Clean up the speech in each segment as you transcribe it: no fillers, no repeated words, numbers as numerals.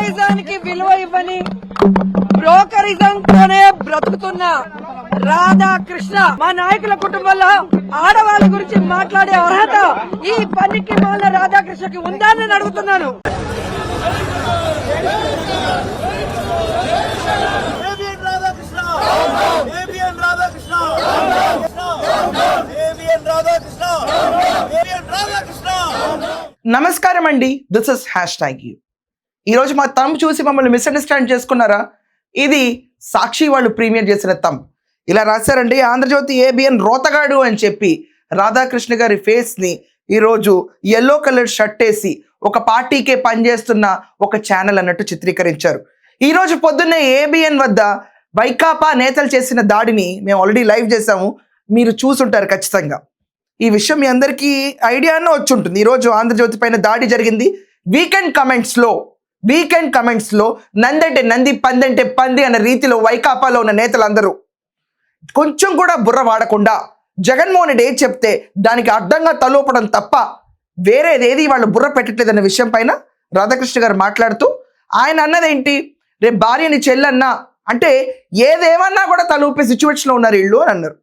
బ్రోకరిజానికి విలువ ఇవ్వని బ్రోకరిజంతోనే బ్రతుకుతున్న రాధాకృష్ణ మా నాయకుల కుటుంబంలో ఆడవాళ్ళ గురించి మాట్లాడే అర్హత ఈ పనికి వాళ్ళ రాధాకృష్ణకి ఉందా అని అడుగుతున్నాను. నమస్కారం అండి, దిస్ ఇస్ #you. ఈరోజు మా థంబ్ చూసి మమ్మల్ని మిస్అండర్స్టాండ్ చేసుకున్నారా? ఇది సాక్షి వాళ్ళు ప్రీమియర్ చేసిన థంబ్. ఇలా రాశారండి, ఆంధ్రజ్యోతి ఏబిఎన్ రోతగాడు అని చెప్పి రాధాకృష్ణ గారి ఫేస్ని ఈరోజు ఎల్లో కలర్ షర్ట్ వేసి ఒక పార్టీకే పనిచేస్తున్న ఒక ఛానల్ అన్నట్టు చిత్రీకరించారు. ఈరోజు పొద్దున్నే ఏబిఎన్ వద్ద వైకాపా నేతలు చేసిన దాడిని మేము ఆల్రెడీ లైవ్ చేసాము, మీరు చూసుంటారు ఖచ్చితంగా. ఈ విషయం మీ అందరికీ ఐడియానే వచ్చి ఉంటుంది. ఈరోజు ఆంధ్రజ్యోతి పైన దాడి జరిగింది. వీకెండ్ కమెంట్స్లో నందంటే నంది, పందంటే పంది అన్న రీతిలో వైకాపాలో ఉన్న నేతలందరూ కొంచెం కూడా బుర్ర వాడకుండా జగన్మోహన్ రెడ్డి ఏది చెప్తే దానికి అర్థంగా తలూపడం తప్ప వేరేదేది వాళ్ళు బుర్ర పెట్టట్లేదన్న విషయం పైన రాధాకృష్ణ గారు మాట్లాడుతూ ఆయన అన్నదేంటి, రేపు భార్యని చెల్లన్నా అంటే ఏదేమన్నా కూడా తలూపే సిచ్యువేషన్లో ఉన్నారు వీళ్ళు అని అన్నారు.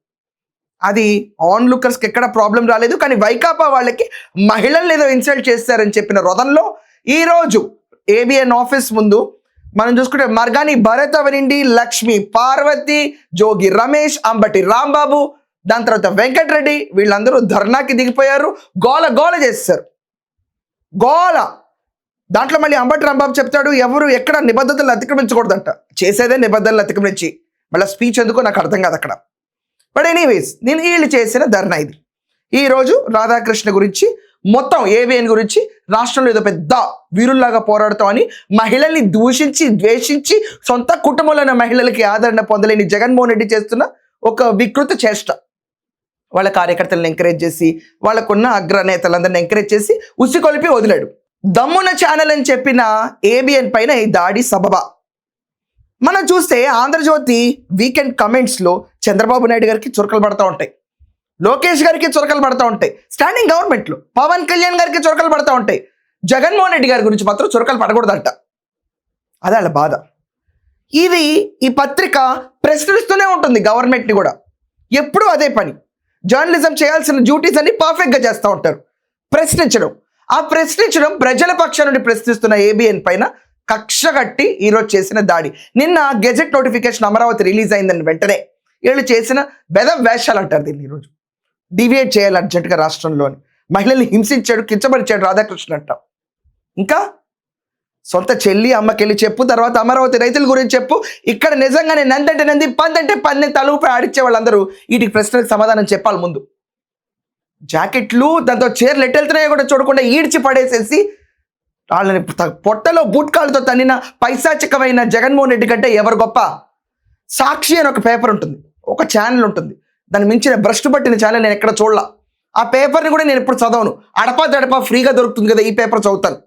అది ఆన్ లుకర్స్కి ఎక్కడ ప్రాబ్లం రాలేదు, కానీ వైకాపా వాళ్ళకి మహిళలు ఏదో ఇన్సల్ట్ చేస్తారని చెప్పిన రొదంలో ఈరోజు ఏబిఎన్ ఆఫీస్ ముందు మనం చూసుకుంటే మర్గాని భరత్ అవనిండి, లక్ష్మి పార్వతి, జోగి రమేష్, అంబటి రాంబాబు, దాని తర్వాత వెంకటరెడ్డి వీళ్ళందరూ ధర్నాకి దిగిపోయారు. గోల చేస్తారు. దాంట్లో మళ్ళీ అంబటి రాంబాబు చెప్తాడు ఎవరు ఎక్కడ నిబద్ధతలు అతిక్రమించకూడదంట, చేసేదే నిబద్ధతలు అతిక్రమించి మళ్ళీ స్పీచ్ ఎందుకో నాకు అర్థం కాదు అక్కడ. బట్ ఎనీవేస్, నేను వీళ్ళు చేసిన ధర్నా ఇది. ఈరోజు రాధాకృష్ణ గురించి మొత్తం ఏబిఎన్ గురించి రాష్ట్రంలో ఏదో పెద్ద వీరుల్లాగా పోరాడుతామని మహిళల్ని దూషించి ద్వేషించి సొంత కుటుంబంలోని మహిళలకి ఆదరణ పొందలేని జగన్మోహన్ రెడ్డి చేస్తున్న ఒక వికృత చేష్ట. వాళ్ళ కార్యకర్తలను ఎంకరేజ్ చేసి వాళ్ళకున్న అగ్రనేతలందరిని ఎంకరేజ్ చేసి ఉసికొలిపి వదిలాడు. దమ్మున ఛానల్ అని చెప్పిన ఏబిఎన్ పైన ఈ దాడి సబబా. మనం చూస్తే ఆంధ్రజ్యోతి వీకెండ్ కమెంట్స్లో చంద్రబాబు నాయుడు గారికి చురకలు పడుతూ ఉంటాయి, లోకేష్ గారికి చురకలు పడుతూ ఉంటాయి, స్టాండింగ్ గవర్నమెంట్లో పవన్ కళ్యాణ్ గారికి చురకలు పడుతూ ఉంటాయి. జగన్మోహన్ రెడ్డి గారి గురించి మాత్రం చురకలు పడకూడదంట. అదే వాళ్ళ బాధ. ఈ పత్రిక ప్రశ్నిస్తూనే ఉంటుంది గవర్నమెంట్ని కూడా, ఎప్పుడూ అదే పని. జర్నలిజం చేయాల్సిన డ్యూటీస్ అన్ని పర్ఫెక్ట్గా చేస్తూ ఉంటారు. ఆ ప్రశ్నించడం ప్రజల పక్షం నుండి ప్రశ్నిస్తున్న ఏబిఎన్ పైన కక్ష కట్టి ఈరోజు చేసిన దాడి. నిన్న గెజెట్ నోటిఫికేషన్ అమరావతి రిలీజ్ అయిందని వెంటనే వీళ్ళు చేసిన వేషాలు అంటారు దీన్ని. ఈరోజు డివియేట్ చేయాలి అర్జెంటుగా రాష్ట్రంలోని మహిళల్ని హింసించాడు, కించపరిచాడు రాధాకృష్ణ అంట. ఇంకా సొంత చెల్లి అమ్మకెళ్ళి చెప్పు, తర్వాత అమరావతి రైతుల గురించి చెప్పు. ఇక్కడ నిజంగానే నందంటే నంది, పందంటే పంది తలుపై ఆడిచ్చే వాళ్ళందరూ వీటికి ప్రశ్నలకు సమాధానం చెప్పాలి. ముందు జాకెట్లు దాంతో చీరలు ఎట్టెళ్తున్నాయో కూడా చూడకుండా ఈడ్చి పడేసేసి వాళ్ళని పొట్టలో బూట్కాలతో తన్నిన పైశాచికమైన జగన్మోహన్ రెడ్డి కంటే ఎవరు గొప్ప? సాక్షి అని ఒక పేపర్ ఉంటుంది, ఒక ఛానల్ ఉంటుంది, దాన్ని మించిన భ్రష్టు పట్టిన ఛానల్ నేను ఎక్కడ చూడలా. ఆ పేపర్ని కూడా నేను ఎప్పుడు చదవను, అడపా ఫ్రీగా దొరుకుతుంది కదా, ఈ పేపర్ చదువుతాను.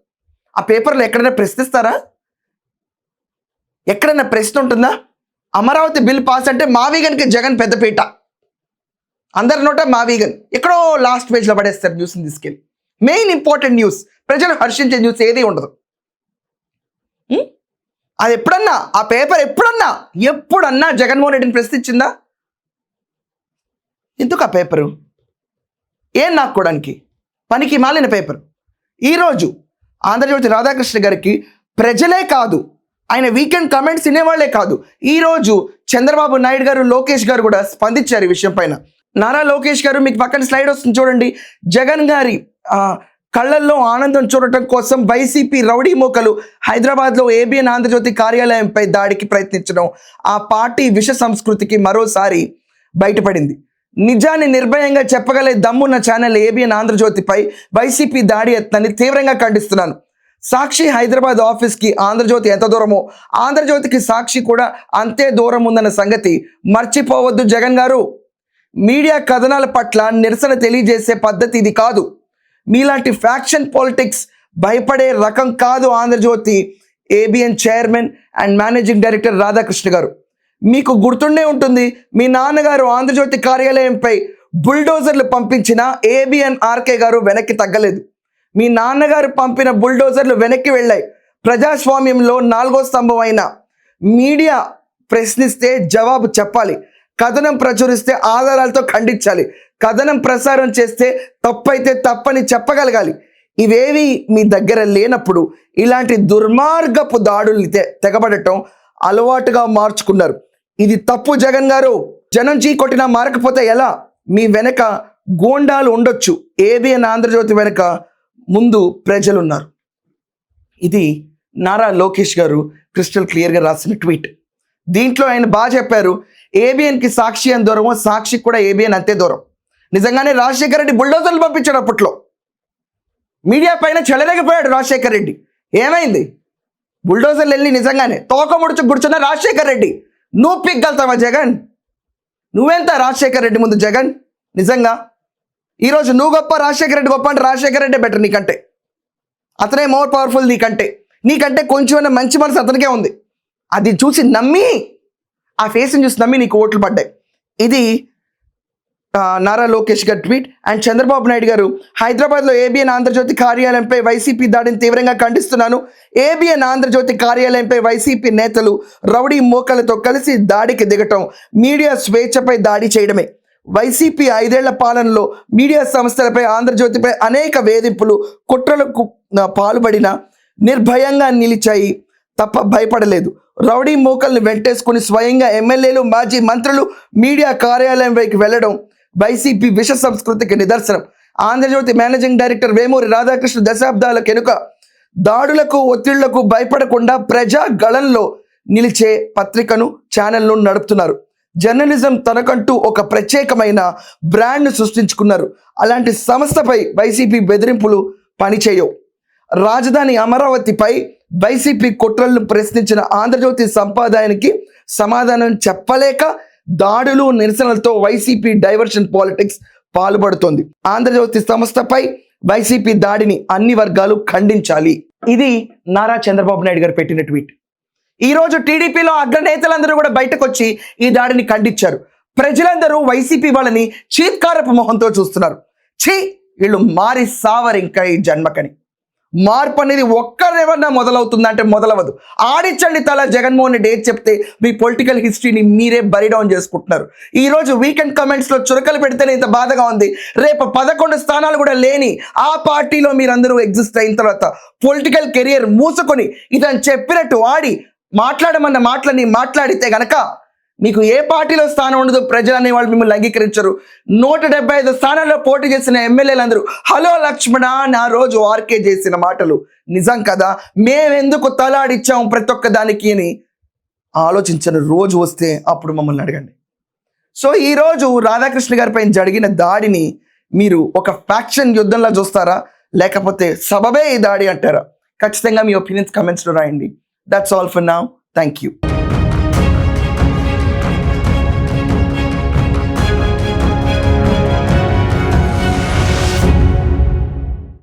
ఆ పేపర్లో ఎక్కడైనా ప్రశ్నిస్తారా? ఎక్కడైనా ప్రశ్న ఉంటుందా? అమరావతి బిల్ పాస్ అంటే మావీగన్కి జగన్ పెద్దపీట, అందరి నోట మావీగన్. ఎక్కడో లాస్ట్ పేజ్లో పడేస్తారు న్యూస్ని తీసుకెళ్ళి. మెయిన్ ఇంపార్టెంట్ న్యూస్, ప్రజలు హర్షించే న్యూస్ ఏది ఉండదు. అది ఎప్పుడన్నా ఆ పేపర్ ఎప్పుడన్నా జగన్మోహన్ రెడ్డిని ప్రశ్నించిందా? ఎందుకు ఆ పేపరు? ఏం నాక్కోడానికి పనికి మాలిన పేపర్. ఈరోజు ఆంధ్రజ్యోతి రాధాకృష్ణ గారికి ప్రజలే కాదు, ఆయన వీకెండ్ కమెంట్స్ వినేవాళ్లే కాదు, ఈరోజు చంద్రబాబు నాయుడు గారు, లోకేష్ గారు కూడా స్పందించారు ఈ విషయం పైన. నారా లోకేష్ గారు, మీకు పక్కన స్లైడ్ వస్తుంది చూడండి, జగన్ గారి కళ్ళల్లో ఆనందం చూడటం కోసం వైసీపీ రౌడీ మోకలు హైదరాబాద్లో ఏబిఎన్ ఆంధ్రజ్యోతి కార్యాలయంపై దాడికి ప్రయత్నించడం ఆ పార్టీ విష సంస్కృతికి మరోసారి బయటపడింది. నిజాన్ని నిర్భయంగా చెప్పగలే దమ్మున్న ఛానల్ ఏబిఎన్ ఆంధ్రజ్యోతిపై వైసీపీ దాడి యత్నాన్ని తీవ్రంగా ఖండిస్తున్నాను. సాక్షి హైదరాబాద్ ఆఫీస్కి ఆంధ్రజ్యోతి ఎంత దూరమో ఆంధ్రజ్యోతికి సాక్షి కూడా అంతే దూరం ఉందన్న సంగతి మర్చిపోవద్దు జగన్ గారు. మీడియా కథనాల పట్ల నిరసన తెలియజేసే పద్ధతి ఇది కాదు. మీలాంటి ఫ్యాక్షన్ పాలిటిక్స్ భయపడే రకం కాదు Andhrajyothy ABN chairman and managing director Radhakrishna గారు. మీకు గుర్తుండే ఉంటుంది, మీ నాన్నగారు ఆంధ్రజ్యోతి కార్యాలయంపై బుల్డోజర్లు పంపించిన ఏబిఎన్ ఆర్కే గారు వెనక్కి తగ్గలేదు. మీ నాన్నగారు పంపిన బుల్డోజర్లు వెనక్కి వెళ్ళాయి. ప్రజాస్వామ్యంలో 4వ స్తంభం అయిన మీడియా ప్రశ్నిస్తే జవాబు చెప్పాలి, కథనం ప్రచురిస్తే ఆధారాలతో ఖండించాలి, కథనం ప్రసారం చేస్తే తప్పైతే తప్పని చెప్పగలగాలి. ఇవేవి మీ దగ్గర లేనప్పుడు ఇలాంటి దుర్మార్గపు దాడుల్ని తెగబడటం అలవాటుగా మార్చుకున్నారు. ఇది తప్పు జగన్ గారు. జనం చీ కొట్టినా మారకపోతే ఎలా? మీ వెనక గోండాలు ఉండొచ్చు, ఏబిఎన్ ఆంధ్రజ్యోతి వెనక ముందు ప్రజలున్నారు. ఇది నారా లోకేష్ గారు క్రిస్టల్ క్లియర్గా రాసిన ట్వీట్. దీంట్లో ఆయన బాగా చెప్పారు, ఏబిఎన్కి సాక్షి అని దూరమో సాక్షికి కూడా ఏబిఎన్ అంతే దూరం. నిజంగానే రాజశేఖర రెడ్డి బుల్డోజర్లు పంపించాడు అప్పట్లో. మీడియా పైన చెలరేగిపోయాడు రాజశేఖర రెడ్డి. ఏమైంది? బుల్డోజర్లు వెళ్ళి నిజంగానే తోక ముడుచు కూర్చున్న రాజశేఖర రెడ్డి. నువ్వు పిగ్గలుతావా జగన్? నువ్వెంత రాజశేఖర రెడ్డి ముందు జగన్? నిజంగా ఈరోజు నువ్వు గొప్ప, రాజశేఖర రెడ్డి గొప్ప అంటే రాజశేఖర రెడ్డి బెటర్ నీకంటే. అతనే మోర్ పవర్ఫుల్ నీకంటే కొంచెం మంచి మనసు అతనికే ఉంది. అది చూసి నమ్మి, ఆ ఫేస్ని చూసి నమ్మి నీకు ఓట్లు పడ్డాయి. ఇది నారా లోకేష్ గారి ట్వీట్. అండ్ చంద్రబాబు నాయుడు గారు, హైదరాబాద్లో ఏబిఎన్ ఆంధ్రజ్యోతి కార్యాలయంపై వైసీపీ దాడిని తీవ్రంగా ఖండిస్తున్నాను. ఏబిఎన్ ఆంధ్రజ్యోతి కార్యాలయంపై వైసీపీ నేతలు రౌడీ మోకలతో కలిసి దాడికి దిగటం మీడియా స్వేచ్ఛపై దాడి చేయడమే. వైసీపీ 5 ఏళ్ల పాలనలో మీడియా సంస్థలపై, ఆంధ్రజ్యోతిపై అనేక వేధింపులు, కుట్రలకు పాల్పడిన నిర్భయంగా నిలిచాయి తప్ప భయపడలేదు. రౌడీ మోకల్ని వెంటేసుకుని స్వయంగా ఎమ్మెల్యేలు, మాజీ మంత్రులు మీడియా కార్యాలయం వైపు వెళ్లడం వైసీపీ విష సంస్కృతికి నిదర్శనం. ఆంధ్రజ్యోతి మేనేజింగ్ డైరెక్టర్ వేమూరి రాధాకృష్ణ దశాబ్దాల కెనుక దాడులకు, ఒత్తిళ్లకు భయపడకుండా ప్రజా గళంలో నిలిచే పత్రికను, ఛానల్ను నడుపుతున్నారు. జర్నలిజం తనకంటూ ఒక ప్రత్యేకమైన బ్రాండ్ను సృష్టించుకున్నారు. అలాంటి సంస్థపై వైసీపీ బెదిరింపులు పనిచేయవు. రాజధాని అమరావతిపై వైసీపీ కుట్రలను ప్రశ్నించిన ఆంధ్రజ్యోతి సంపాదనకి సమాధానం చెప్పలేక దాడులు, నిరసనలతో వైసీపీ డైవర్షన్ పాలిటిక్స్ పాల్పడుతోంది. ఆంధ్రజ్యోతి సంస్థపై వైసీపీ దాడిని అన్ని వర్గాలు ఖండించాలి. ఇది నారా చంద్రబాబు నాయుడు గారు పెట్టిన ట్వీట్. ఈరోజు టీడీపీలో అగ్రనేతలందరూ కూడా బయటకు వచ్చి ఈ దాడిని ఖండించారు. ప్రజలందరూ వైసీపీ వాళ్ళని చీత్కారపు మొహంతో చూస్తున్నారు. వీళ్ళు మారి సావరు ఇంకా ఈ జన్మకని. మార్పు అనేది ఒక్కరేమన్నా మొదలవుతుందంటే మొదలవదు. ఆడించండి తల జగన్మోహన్ రెడ్డి ఏది చెప్తే మీ పొలిటికల్ హిస్టరీని మీరే బరీ డౌన్ చేసుకుంటున్నారు. ఈరోజు వీకెండ్ కమెంట్స్లో చురకలు పెడితేనే ఇంత బాధగా ఉంది. రేపు 11 స్థానాలు కూడా లేని ఆ పార్టీలో మీరందరూ ఎగ్జిస్ట్ అయిన తర్వాత పొలిటికల్ కెరియర్ మూసుకొని ఇతను చెప్పినట్టు ఆడి మాట్లాడమన్న మాటలని మాట్లాడితే గనక మీకు ఏ పార్టీలో స్థానం ఉండదు. ప్రజలు అనేవాళ్ళు మిమ్మల్ని అంగీకరించరు. 175 స్థానాల్లో పోటీ చేసిన ఎమ్మెల్యేలందరూ హలో లక్ష్మణ నా రోజు ఆర్కే చేసిన మాటలు నిజం కదా, మేమెందుకు తలాడిచ్చాం ప్రతి ఒక్క దానికి అని ఆలోచించిన రోజు వస్తే అప్పుడు మమ్మల్ని అడగండి. సో ఈరోజు రాధాకృష్ణ గారి పైన జరిగిన దాడిని మీరు ఒక ఫ్యాక్షన్ యుద్ధంలా చూస్తారా, లేకపోతే సబబే ఈ దాడి అంటారా? ఖచ్చితంగా మీ ఒపీనియన్స్ కమెంట్స్లో రాయండి. That's all for now. Thank you.